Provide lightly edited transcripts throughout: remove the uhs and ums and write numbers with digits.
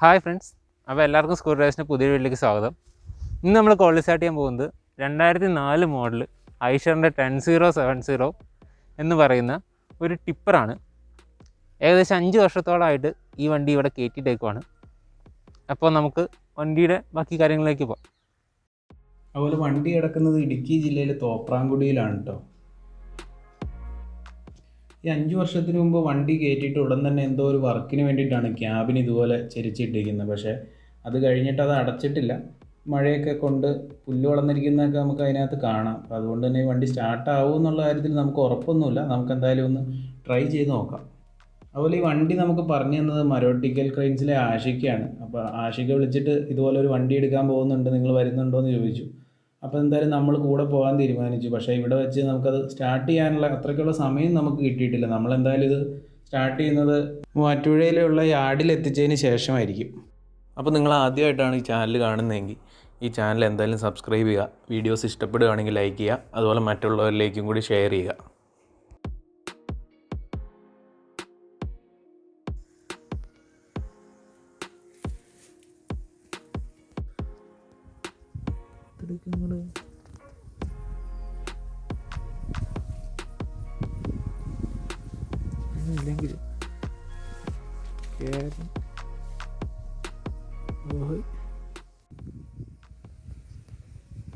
Hi friends, അപ്പോൾ എല്ലാവർക്കും school ഡ്രൈവ്സിൻ്റെ പുതിയ വീട്ടിലേക്ക് സ്വാഗതം. ഇന്ന് നമ്മൾ കോളേജ് സ്റ്റാർട്ട് ചെയ്യാൻ പോകുന്നത് 2004 മോഡൽ ഐഷറിൻ്റെ 10.70 എന്ന് പറയുന്ന ഒരു ടിപ്പറാണ്. ഏകദേശം 5 വർഷത്തോളമായിട്ട് ഈ വണ്ടി ഇവിടെ കയറ്റിയിട്ടേക്കുവാണ്. അപ്പോൾ നമുക്ക് വണ്ടിയുടെ ബാക്കി കാര്യങ്ങളിലേക്ക് പോകാം. അതുപോലെ വണ്ടി കിടക്കുന്നത് ഇടുക്കി ജില്ലയിലെ തോപ്രാംകുടിയിലാണ് കേട്ടോ. ഈ 5 വർഷത്തിന് മുമ്പ് വണ്ടി കയറ്റിയിട്ട് ഉടൻ തന്നെ എന്തോ ഒരു വർക്കിന് വേണ്ടിയിട്ടാണ് ക്യാബിന് ഇതുപോലെ ചെരിച്ചിട്ടിരിക്കുന്നത്. പക്ഷേ അത് കഴിഞ്ഞിട്ട് അത് അടച്ചിട്ടില്ല. മഴയൊക്കെ കൊണ്ട് പുല്ല് വളർന്നിരിക്കുന്നതൊക്കെ നമുക്ക് അതിനകത്ത് കാണാം. അപ്പോൾ അതുകൊണ്ട് തന്നെ ഈ വണ്ടി സ്റ്റാർട്ടാവും എന്നുള്ള കാര്യത്തിൽ നമുക്ക് ഉറപ്പൊന്നുമില്ല. നമുക്ക് എന്തായാലും ഒന്ന് ട്രൈ ചെയ്ത് നോക്കാം. അതുപോലെ ഈ വണ്ടി നമുക്ക് പറഞ്ഞു തന്നത് മരോട്ടിക്കൽ ക്രെയിൻസിലെ ആഷിക്കയാണ്. അപ്പോൾ ആഷിക്ക വിളിച്ചിട്ട് ഇതുപോലെ ഒരു വണ്ടി എടുക്കാൻ പോകുന്നുണ്ട്, നിങ്ങൾ വരുന്നുണ്ടോ എന്ന് ചോദിച്ചു. അപ്പോൾ എന്തായാലും നമ്മൾ കൂടെ പോകാൻ തീരുമാനിച്ചു. പക്ഷേ ഇവിടെ വെച്ച് നമുക്കത് സ്റ്റാർട്ട് ചെയ്യാനുള്ള അത്രയ്ക്കുള്ള സമയം നമുക്ക് കിട്ടിയിട്ടില്ല. നമ്മളെന്തായാലും ഇത് സ്റ്റാർട്ട് ചെയ്യുന്നത് മൂവാറ്റുപുഴയിലുള്ള യാർഡിൽ എത്തിച്ചതിന് ശേഷമായിരിക്കും. അപ്പോൾ നിങ്ങൾ ആദ്യമായിട്ടാണ് ഈ ചാനൽ കാണുന്നതെങ്കിൽ ഈ ചാനൽ എന്തായാലും സബ്സ്ക്രൈബ് ചെയ്യുക. വീഡിയോസ് ഇഷ്ടപ്പെടുകയാണെങ്കിൽ ലൈക്ക് ചെയ്യുക. അതുപോലെ മറ്റുള്ളവരിലേക്കും കൂടി ഷെയർ ചെയ്യുക. ഇല്ലെങ്കിൽ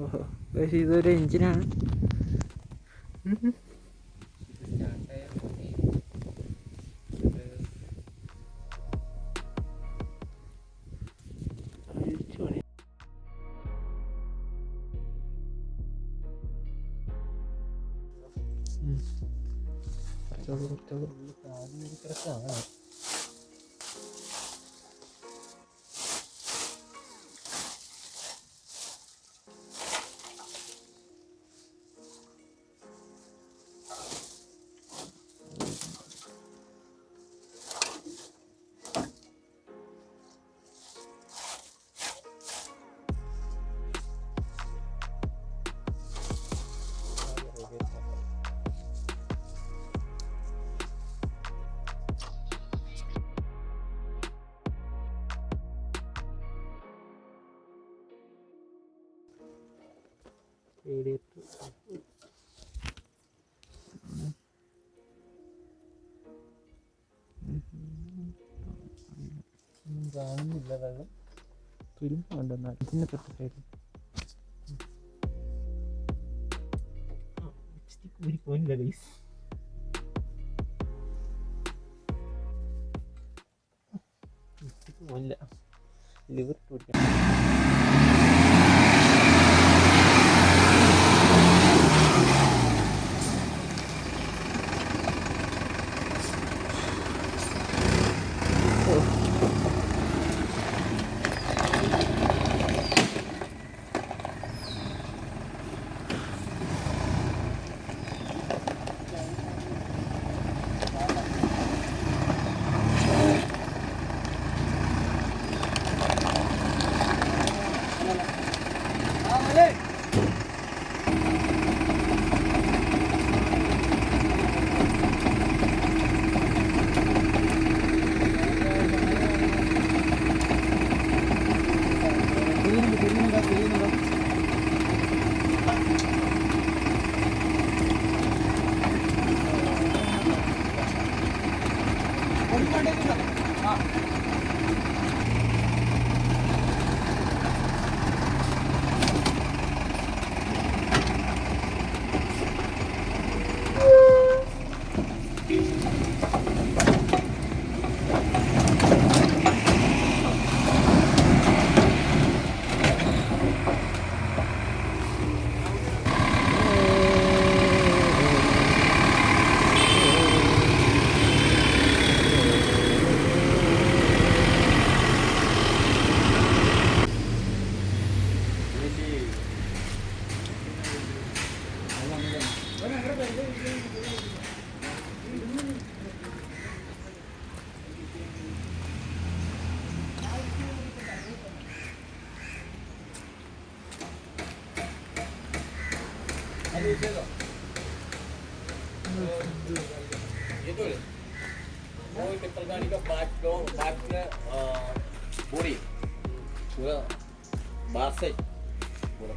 ഓഹോ, പക്ഷേ ഇതൊരു എഞ്ചിനാണ്. കാണുന്നില്ല, വെള്ളം തുരുമ്പുണ്ടെന്നാൽ ഇതിനെ തൊട്ടിട്ടായിരുന്നു പോയില്ല ഗൈസ്. പോയില്ല, ലിവർ പിടിക്കാം. ये तो वो टिप्पल गाड़ी का बात body पूरा बाहर से पूरा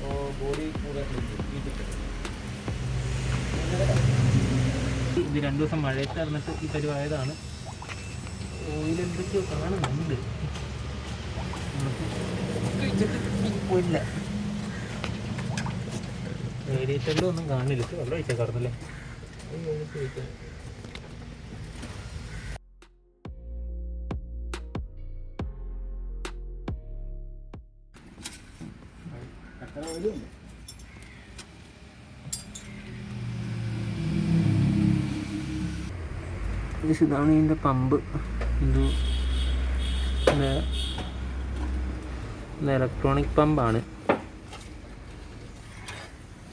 और बॉडी पूरा ഇത് 2 ദിവസം മഴയത്ത് നടന്നിട്ട് ഈ പരിവായതാണ്. ഓയിൽ എന്തൊക്കെയോ കാണുന്നുണ്ട്. പോയില്ല, റേഡിയേറ്ററിലും ഒന്നും കാണില്ല. വെള്ളം ഒഴിച്ചാൽ കടന്നല്ലേ. ഇതാണ് ഇതിൻ്റെ പമ്പ്. ഇത് ഇലക്ട്രോണിക് പമ്പാണ്.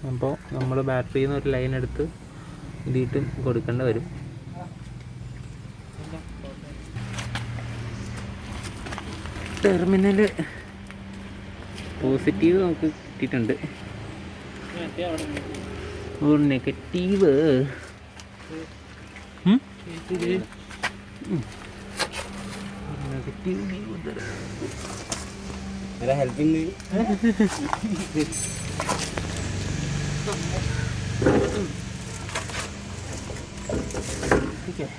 അപ്പോൾ നമ്മൾ ബാറ്ററിയിൽ നിന്ന് ഒരു ലൈൻ എടുത്ത് ഇതിട്ട് കൊടുക്കേണ്ടി വരും. ടെർമിനൽ പോസിറ്റീവ് നമുക്ക് കിട്ടിയിട്ടുണ്ട്. और नेगेटिव नेगेटिव भी उधर मेरा हेल्पिंग नहीं ठीक है.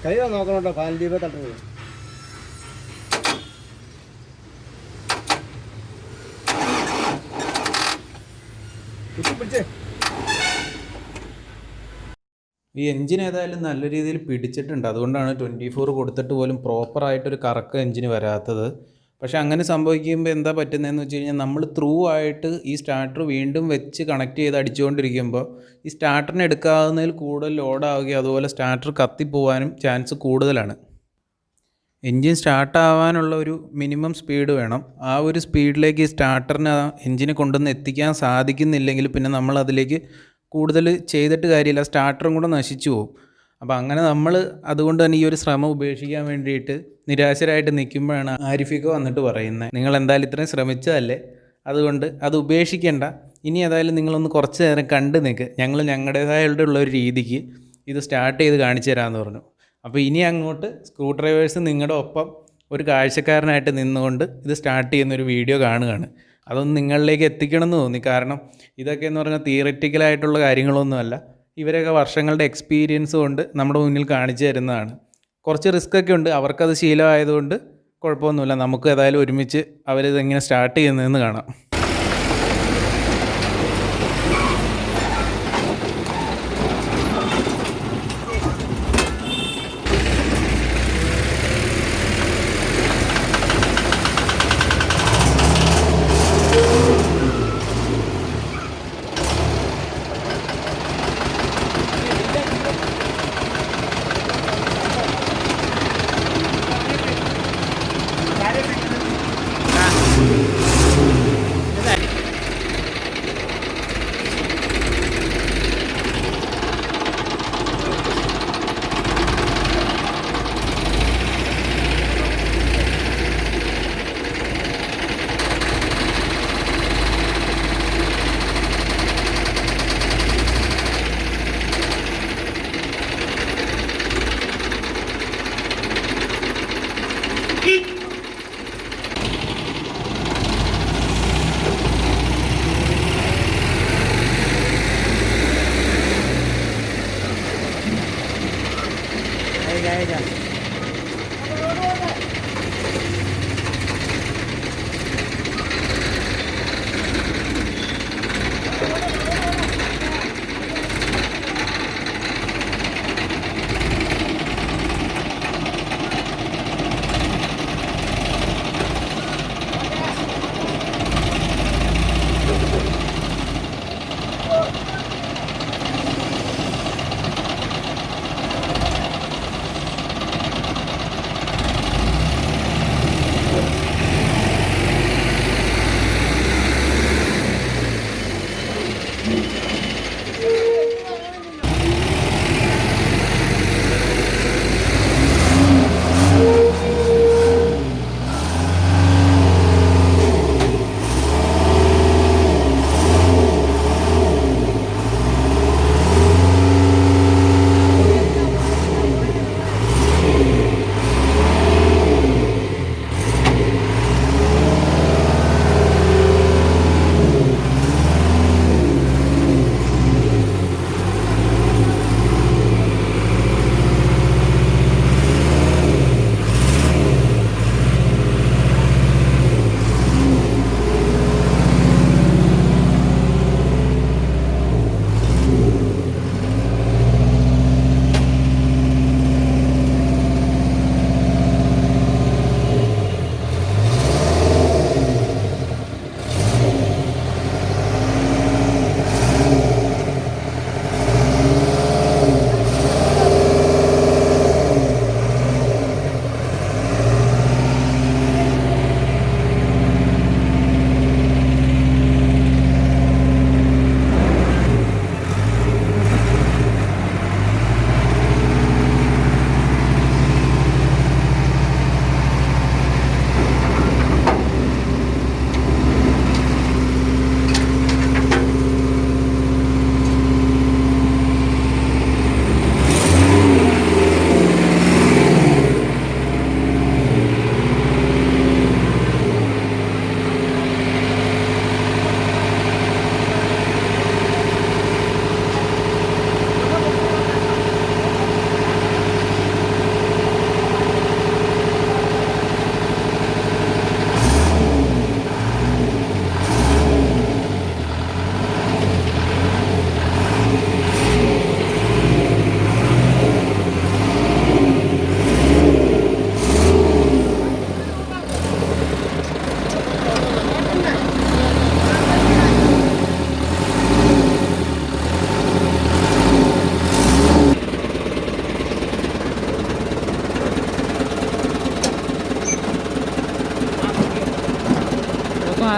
കൈ നോക്കണം കേട്ടോ, ഫാൻ ലീവ് തട്ടുന്നത്. ഈ എൻജിൻ ഏതായാലും നല്ല രീതിയിൽ പിടിച്ചിട്ടുണ്ട്. അതുകൊണ്ടാണ് 24 കൊടുത്തിട്ട് പോലും പ്രോപ്പറായിട്ടൊരു കറക്ക എൻജിന് വരാത്തത്. പക്ഷേ അങ്ങനെ സംഭവിക്കുമ്പോൾ എന്താ പറ്റുന്നതെന്ന് വെച്ച് കഴിഞ്ഞാൽ നമ്മൾ ത്രൂ ആയിട്ട് ഈ സ്റ്റാർട്ടർ വീണ്ടും വെച്ച് കണക്ട് ചെയ്ത് അടിച്ചുകൊണ്ടിരിക്കുമ്പോൾ ഈ സ്റ്റാർട്ടറിന് എടുക്കാവുന്നതിൽ കൂടുതൽ ലോഡാവുകയും അതുപോലെ സ്റ്റാർട്ടർ കത്തിപ്പോവാനും ചാൻസ് കൂടുതലാണ്. എൻജിൻ സ്റ്റാർട്ടാവാനുള്ള ഒരു മിനിമം സ്പീഡ് വേണം. ആ ഒരു സ്പീഡിലേക്ക് ഈ സ്റ്റാർട്ടറിന് എൻജിനെ കൊണ്ടുവന്ന് എത്തിക്കാൻ സാധിക്കുന്നില്ലെങ്കിൽ പിന്നെ നമ്മൾ അതിലേക്ക് കൂടുതൽ ചെയ്തിട്ട് കാര്യമില്ല, സ്റ്റാർട്ടറും കൂടെ നശിച്ചു പോകും. അപ്പോൾ അങ്ങനെ നമ്മൾ അതുകൊണ്ട് തന്നെ ഈ ഒരു ശ്രമം ഉപേക്ഷിക്കാൻ വേണ്ടിയിട്ട് നിരാശരായിട്ട് നിൽക്കുമ്പോഴാണ് ആരിഫിക്ക വന്നിട്ട് പറയുന്നത്, നിങ്ങൾ എന്തായാലും ഇത്രയും ശ്രമിച്ചതല്ലേ, അതുകൊണ്ട് അത് ഉപേക്ഷിക്കേണ്ട, ഇനി ഏതായാലും നിങ്ങളൊന്ന് കുറച്ച് നേരം കണ്ട് നിൽക്ക്, ഞങ്ങൾ ഞങ്ങളുടേതായുള്ള ഒരു രീതിക്ക് ഇത് സ്റ്റാർട്ട് ചെയ്ത് കാണിച്ചു തരാമെന്ന് പറഞ്ഞു. അപ്പോൾ ഇനി അങ്ങോട്ട് സ്ക്രൂ ഡ്രൈവേഴ്സ് നിങ്ങളുടെ ഒപ്പം ഒരു കാഴ്ചക്കാരനായിട്ട് നിന്നുകൊണ്ട് ഇത് സ്റ്റാർട്ട് ചെയ്യുന്നൊരു വീഡിയോ കാണുകയാണ്. അതൊന്ന് നിങ്ങളിലേക്ക് എത്തിക്കണമെന്ന് തോന്നി. കാരണം ഇതൊക്കെ എന്ന് പറഞ്ഞാൽ തിയററ്റിക്കലായിട്ടുള്ള കാര്യങ്ങളൊന്നുമല്ല, ഇവരൊക്കെ വർഷങ്ങളുടെ എക്സ്പീരിയൻസ് കൊണ്ട് നമ്മുടെ മുന്നിൽ കാണിച്ചു തരുന്നതാണ്. കുറച്ച് റിസ്ക്കൊക്കെ ഉണ്ട്, അവർക്കത് ശീലമായതുകൊണ്ട് കുഴപ്പമൊന്നുമില്ല. നമുക്ക് ഏതായാലും ഒരുമിച്ച് അവരിതെങ്ങനെ സ്റ്റാർട്ട് ചെയ്യുന്നതെന്ന് കാണാം.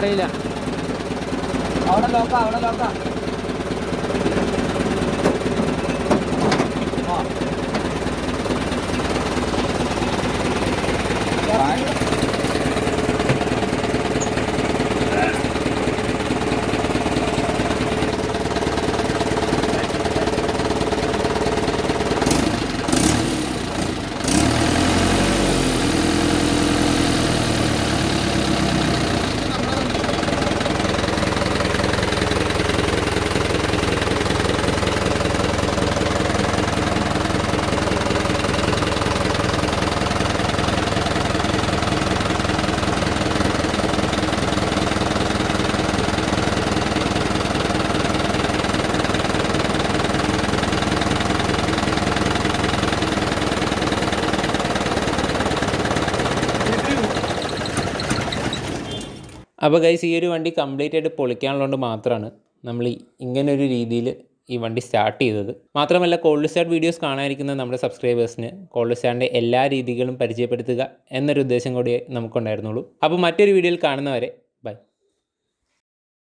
അറിയില്ല. അവിടെ ലോക്ക അപ്പോൾ ഗൈസ് ഈ ഒരു വണ്ടി കംപ്ലീറ്റ് ആയിട്ട് പൊളിക്കാനുള്ളതുകൊണ്ട് മാത്രമാണ് നമ്മൾ ഇങ്ങനൊരു രീതിയിൽ ഈ വണ്ടി സ്റ്റാർട്ട് ചെയ്തത്. മാത്രമല്ല കോൾഡ് സ്റ്റാർട്ട് വീഡിയോസ് കാണാനിരിക്കുന്ന നമ്മുടെ സബ്സ്ക്രൈബേഴ്സിന് കോൾഡ് സ്റ്റാർട്ടിൻ്റെ എല്ലാ രീതികളും പരിചയപ്പെടുത്തുക എന്നൊരു ഉദ്ദേശം കൂടി നമുക്കുണ്ടായിരുന്നുള്ളൂ. അപ്പോൾ മറ്റൊരു വീഡിയോയിൽ കാണുന്നവരെ